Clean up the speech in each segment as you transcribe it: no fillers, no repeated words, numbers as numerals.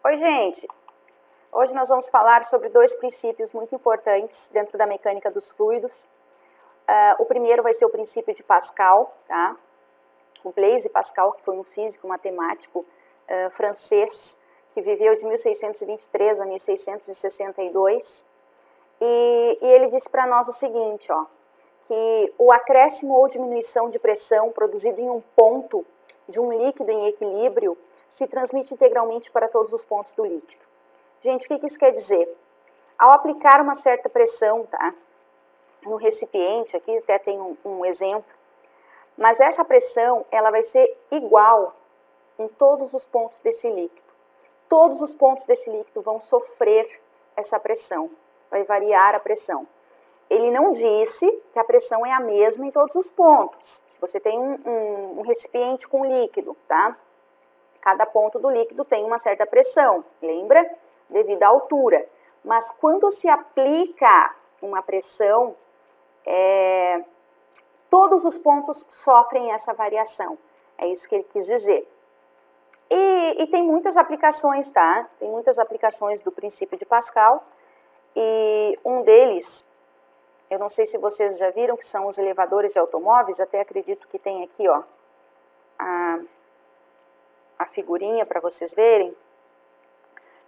Oi, gente! Hoje nós vamos falar sobre dois princípios muito importantes dentro da mecânica dos fluidos. O primeiro vai ser o princípio de Pascal, tá? O Blaise Pascal, que foi um físico matemático francês, que viveu de 1623 a 1662. E ele disse para nós o seguinte, ó, que o acréscimo ou diminuição de pressão produzido em um ponto de um líquido em equilíbrio se transmite integralmente para todos os pontos do líquido. Gente, o que isso quer dizer? Ao aplicar uma certa pressão, tá, no recipiente, aqui até tem um exemplo, mas essa pressão, ela vai ser igual em todos os pontos desse líquido. Todos os pontos desse líquido vão sofrer essa pressão, vai variar a pressão. Ele não disse que a pressão é a mesma em todos os pontos. Se você tem um recipiente com líquido, tá? Cada ponto do líquido tem uma certa pressão, lembra? Devido à altura. Mas quando se aplica uma pressão, todos os pontos sofrem essa variação. É isso que ele quis dizer. E tem muitas aplicações, tá? Tem muitas aplicações do princípio de Pascal. E um deles, eu não sei se vocês já viram, que são os elevadores de automóveis. Até acredito que tem aqui, ó, a figurinha para vocês verem.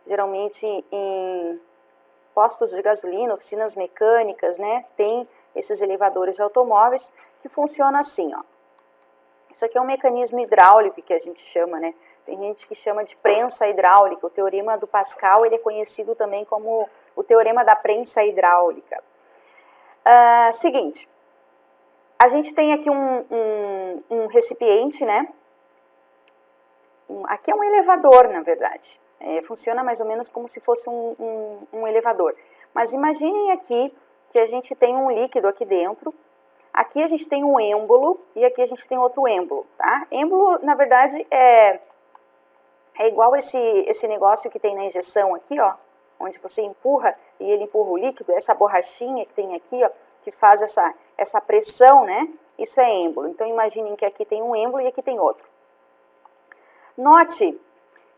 Geralmente em postos de gasolina, oficinas mecânicas, né, tem esses elevadores de automóveis que funcionam assim, ó. Isso aqui é um mecanismo hidráulico que a gente chama, né? Tem gente que chama de prensa hidráulica. O teorema do Pascal, ele é conhecido também como o teorema da prensa hidráulica. Seguinte, a gente tem aqui um recipiente, né? Aqui é um elevador, na verdade. Funciona mais ou menos como se fosse um elevador. Mas imaginem aqui que a gente tem um líquido aqui dentro. Aqui a gente tem um êmbolo e aqui a gente tem outro êmbolo, tá? Êmbolo, na verdade, é igual esse negócio que tem na injeção aqui, ó, onde você empurra e ele empurra o líquido, essa borrachinha que tem aqui, ó, que faz essa pressão, né? Isso é êmbolo. Então, imaginem que aqui tem um êmbolo e aqui tem outro. Note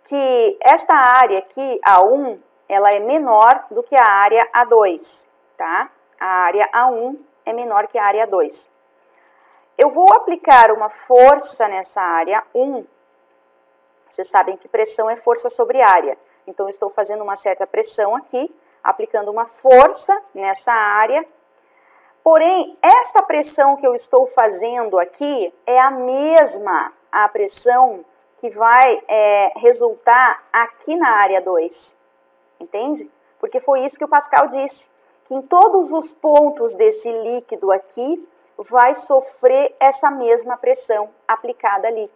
que esta área aqui, A1, ela é menor do que a área A2, tá? A área A1 é menor que a área A2. Eu vou aplicar uma força nessa área 1. Vocês sabem que pressão é força sobre área. Então, eu estou fazendo uma certa pressão aqui, aplicando uma força nessa área. Porém, esta pressão que eu estou fazendo aqui é a mesma a pressão que vai resultar aqui na área 2, entende? Porque foi isso que o Pascal disse, que em todos os pontos desse líquido aqui, vai sofrer essa mesma pressão aplicada ali.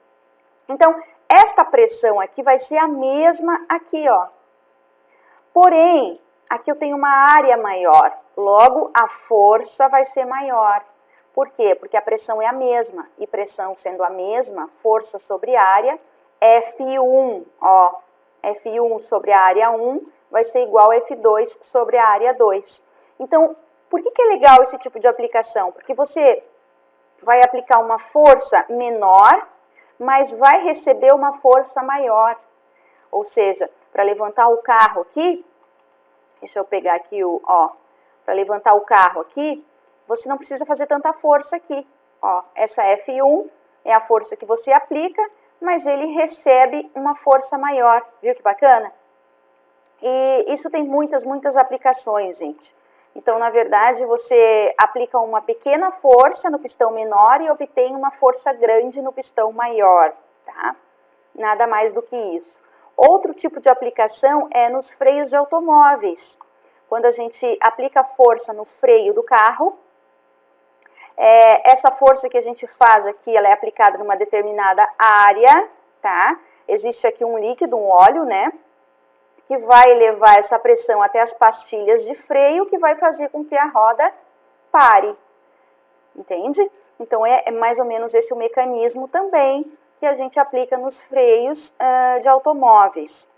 Então, esta pressão aqui vai ser a mesma aqui, ó. Porém, aqui eu tenho uma área maior, logo a força vai ser maior. Por quê? Porque a pressão é a mesma, e pressão sendo a mesma, força sobre área, F1, ó, F1 sobre a área 1 vai ser igual a F2 sobre a área 2. Então, por que é legal esse tipo de aplicação? Porque você vai aplicar uma força menor, mas vai receber uma força maior. Ou seja, para levantar o carro aqui, deixa eu pegar aqui para levantar o carro aqui, você não precisa fazer tanta força aqui. Ó, essa F1 é a força que você aplica, mas ele recebe uma força maior, viu que bacana? E isso tem muitas aplicações, gente. Então, na verdade, você aplica uma pequena força no pistão menor e obtém uma força grande no pistão maior, tá? Nada mais do que isso. Outro tipo de aplicação é nos freios de automóveis. Quando a gente aplica força no freio do carro, essa força que a gente faz aqui, ela é aplicada numa determinada área, tá? Existe aqui um líquido, um óleo, né? Que vai levar essa pressão até as pastilhas de freio, que vai fazer com que a roda pare. Entende? Então, é mais ou menos esse o mecanismo também que a gente aplica nos freios de automóveis.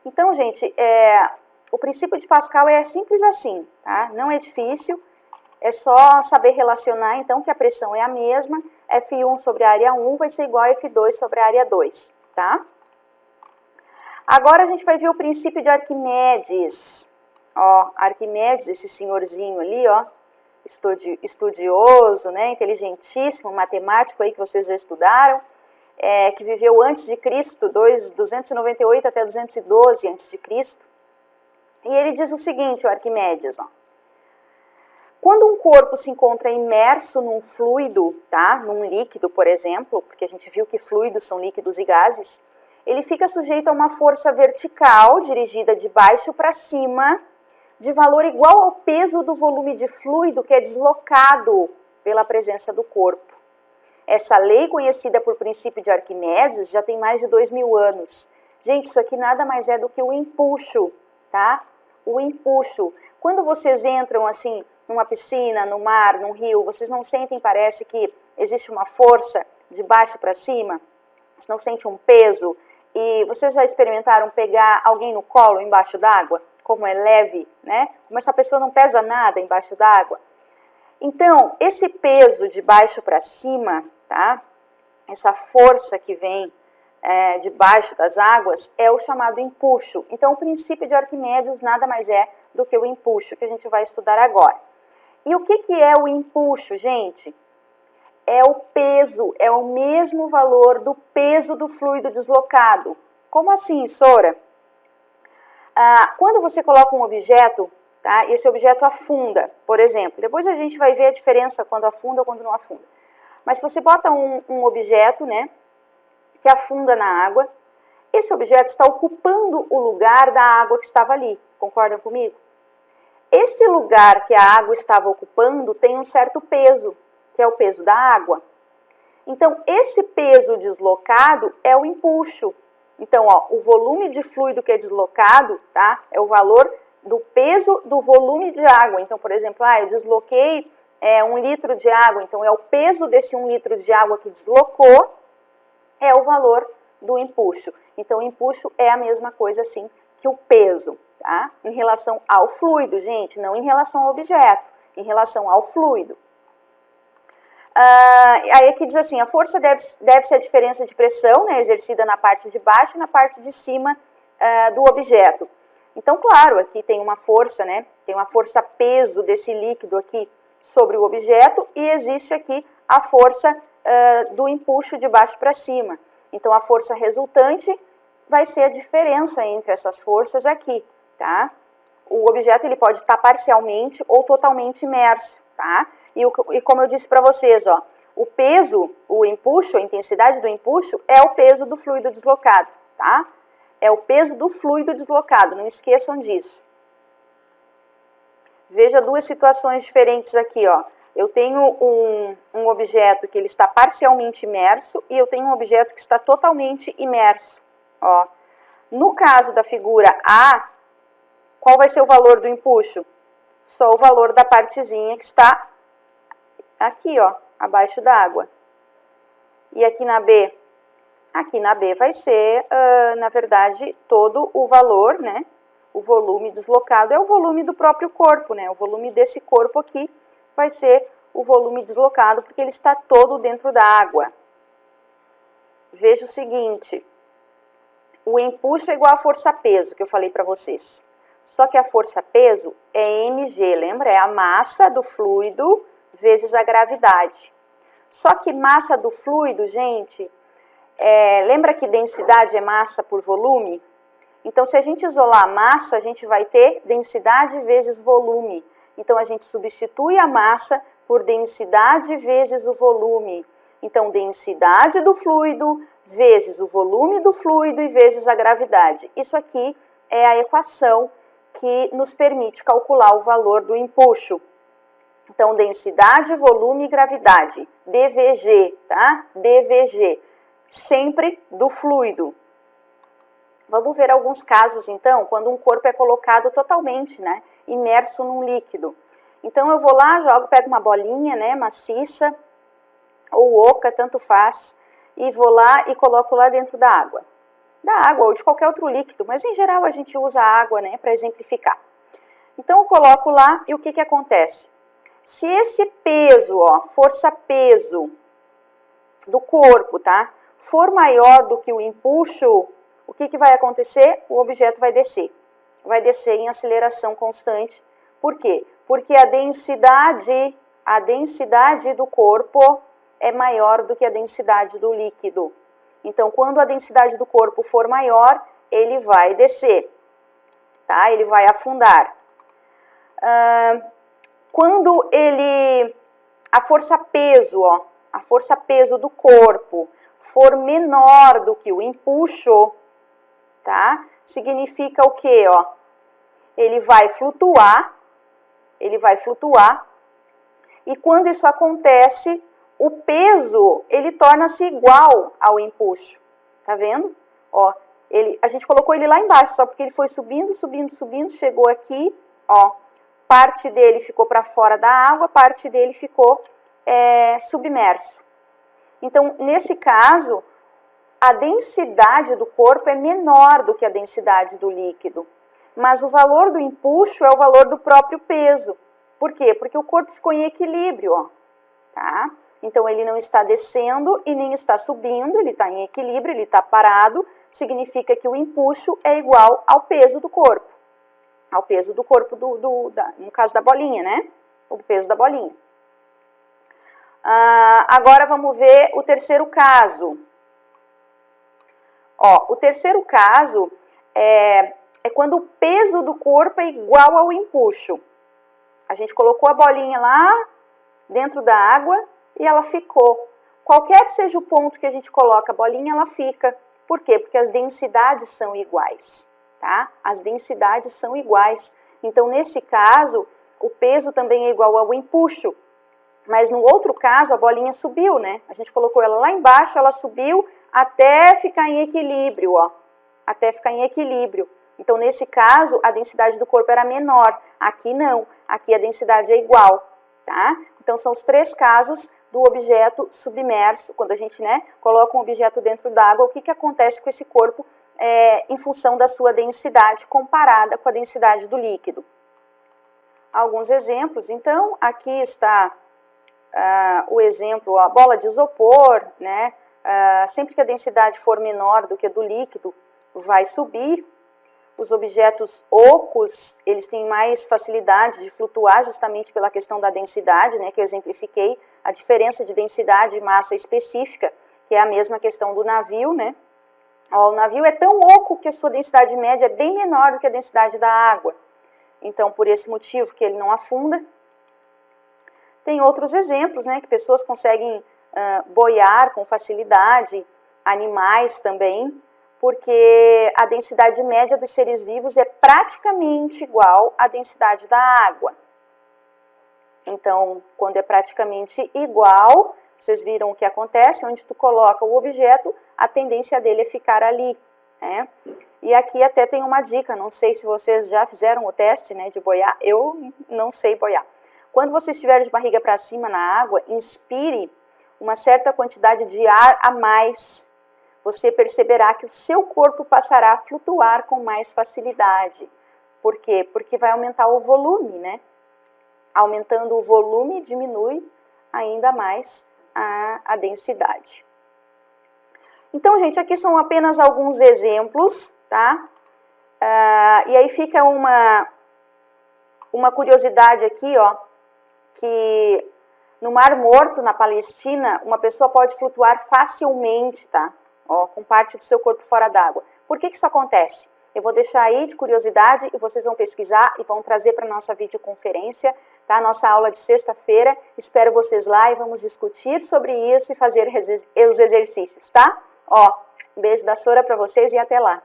Então, gente, o princípio de Pascal é simples assim, tá? Não é difícil. É só saber relacionar, então, que a pressão é a mesma, F1 sobre a área 1 vai ser igual a F2 sobre a área 2, tá? Agora a gente vai ver o princípio de Arquimedes. Ó, Arquimedes, esse senhorzinho ali, ó, estudioso, né, inteligentíssimo, matemático aí que vocês já estudaram, que viveu antes de Cristo, 298 até 212 antes de Cristo. E ele diz o seguinte, o Arquimedes, ó. Quando um corpo se encontra imerso num fluido, tá, num líquido, por exemplo, porque a gente viu que fluidos são líquidos e gases, ele fica sujeito a uma força vertical dirigida de baixo para cima, de valor igual ao peso do volume de fluido que é deslocado pela presença do corpo. Essa lei, conhecida por princípio de Arquimedes, já tem mais de 2000 anos. Gente, isso aqui nada mais é do que o empuxo, tá? O empuxo. Quando vocês entram assim numa piscina, no mar, num rio, vocês não sentem, parece que existe uma força de baixo para cima? Vocês não sentem um peso? E vocês já experimentaram pegar alguém no colo embaixo d'água? Como é leve, né? Como essa pessoa não pesa nada embaixo d'água. Então, esse peso de baixo para cima, tá? Essa força que vem de baixo das águas é o chamado empuxo. Então, o princípio de Arquimedes nada mais é do que o empuxo, que a gente vai estudar agora. E o que é o empuxo, gente? É o peso, é o mesmo valor do peso do fluido deslocado. Como assim, Sora? Quando você coloca um objeto, tá, esse objeto afunda, por exemplo. Depois a gente vai ver a diferença quando afunda ou quando não afunda. Mas se você bota um objeto, né, que afunda na água, esse objeto está ocupando o lugar da água que estava ali. Concordam comigo? Esse lugar que a água estava ocupando tem um certo peso, que é o peso da água. Então, esse peso deslocado é o empuxo. Então, ó, o volume de fluido que é deslocado, tá, é o valor do peso do volume de água. Então, por exemplo, eu desloquei 1 litro de água, então é o peso desse 1 litro de água que deslocou, é o valor do empuxo. Então, o empuxo é a mesma coisa assim que o peso, tá? Em relação ao fluido, gente, não em relação ao objeto, em relação ao fluido. Aí aqui diz assim, a força deve-se à diferença de pressão, né, exercida na parte de baixo e na parte de cima do objeto. Então, claro, aqui tem uma força, né, tem uma força peso desse líquido aqui sobre o objeto e existe aqui a força do empuxo de baixo para cima. Então, a força resultante vai ser a diferença entre essas forças aqui, tá? O objeto ele pode estar parcialmente ou totalmente imerso, tá? E como eu disse para vocês, ó, o peso, o empuxo, a intensidade do empuxo é o peso do fluido deslocado, tá? É o peso do fluido deslocado, não esqueçam disso. Veja duas situações diferentes aqui, ó. Eu tenho um objeto que ele está parcialmente imerso e eu tenho um objeto que está totalmente imerso, ó. No caso da figura A, qual vai ser o valor do empuxo? Só o valor da partezinha que está aqui, ó, abaixo da água. E aqui na B? Aqui na B vai ser, na verdade, todo o valor, né? O volume deslocado é o volume do próprio corpo, né? O volume desse corpo aqui vai ser o volume deslocado, porque ele está todo dentro da água. Veja o seguinte, o empuxo é igual a força-peso, que eu falei para vocês. Só que a força-peso é mg, lembra? É a massa do fluido vezes a gravidade. Só que massa do fluido, gente, lembra que densidade é massa por volume? Então, se a gente isolar a massa, a gente vai ter densidade vezes volume. Então, a gente substitui a massa por densidade vezes o volume. Então, densidade do fluido vezes o volume do fluido e vezes a gravidade. Isso aqui é a equação que nos permite calcular o valor do empuxo. Então, densidade, volume e gravidade, dVg, tá? dVg, sempre do fluido. Vamos ver alguns casos, então, quando um corpo é colocado totalmente, né, imerso num líquido. Então, eu vou lá, pego uma bolinha, né, maciça ou oca, tanto faz, e vou lá e coloco lá dentro da água. Da água ou de qualquer outro líquido, mas em geral a gente usa a água, né, para exemplificar. Então, eu coloco lá e o que acontece? Se esse peso, ó, força-peso do corpo, tá, for maior do que o empuxo o que que vai acontecer? O objeto vai descer. Vai descer em aceleração constante. Por quê? Porque a densidade do corpo é maior do que a densidade do líquido. Então, quando a densidade do corpo for maior, ele vai descer, tá? Ele vai afundar. Quando a força-peso, a força-peso do corpo for menor do que o empuxo, tá? Significa o quê, Ele vai flutuar, e quando isso acontece, o peso, ele torna-se igual ao empuxo, tá vendo? A gente colocou ele lá embaixo, só porque ele foi subindo, chegou aqui, parte dele ficou para fora da água, parte dele ficou submerso. Então, nesse caso, a densidade do corpo é menor do que a densidade do líquido, mas o valor do empuxo é o valor do próprio peso. Por quê? Porque o corpo ficou em equilíbrio, tá? Então, ele não está descendo e nem está subindo, ele está em equilíbrio, ele está parado, significa que o empuxo é igual ao peso do corpo. Ao peso do corpo, no caso da bolinha, né? O peso da bolinha. Agora vamos ver o terceiro caso. O terceiro caso é quando o peso do corpo é igual ao empuxo. A gente colocou a bolinha lá dentro da água e ela ficou. Qualquer seja o ponto que a gente coloca a bolinha, ela fica. Por quê? Porque as densidades são iguais, tá? As densidades são iguais. Então, nesse caso, o peso também é igual ao empuxo. Mas no outro caso, a bolinha subiu, né? A gente colocou ela lá embaixo, ela subiu até ficar em equilíbrio, Até ficar em equilíbrio. Então, nesse caso, a densidade do corpo era menor. Aqui não. Aqui a densidade é igual, tá? Então, são os três casos do objeto submerso. Quando a gente, coloca um objeto dentro d'água, o que acontece com esse corpo em função da sua densidade comparada com a densidade do líquido? Alguns exemplos. Então, aqui está o exemplo, a bola de isopor, sempre que a densidade for menor do que a do líquido, vai subir. Os objetos ocos, eles têm mais facilidade de flutuar justamente pela questão da densidade, que eu exemplifiquei, a diferença de densidade e massa específica, que é a mesma questão do navio, O navio é tão oco que a sua densidade média é bem menor do que a densidade da água. Então, por esse motivo que ele não afunda. Tem outros exemplos, que pessoas conseguem boiar com facilidade, animais também, porque a densidade média dos seres vivos é praticamente igual à densidade da água. Então, quando é praticamente igual, vocês viram o que acontece, onde tu coloca o objeto, a tendência dele é ficar ali, E aqui até tem uma dica, não sei se vocês já fizeram o teste, de boiar, eu não sei boiar. Quando você estiver de barriga para cima na água, inspire uma certa quantidade de ar a mais. Você perceberá que o seu corpo passará a flutuar com mais facilidade. Por quê? Porque vai aumentar o volume, Aumentando o volume, diminui ainda mais a densidade. Então, gente, aqui são apenas alguns exemplos, tá? E aí fica uma curiosidade aqui, que no Mar Morto, na Palestina, uma pessoa pode flutuar facilmente, tá? Com parte do seu corpo fora d'água. Por que isso acontece? Eu vou deixar aí de curiosidade e vocês vão pesquisar e vão trazer para a nossa videoconferência, tá? Nossa aula de sexta-feira. Espero vocês lá e vamos discutir sobre isso e fazer os exercícios, tá? Um beijo da Sora para vocês e até lá.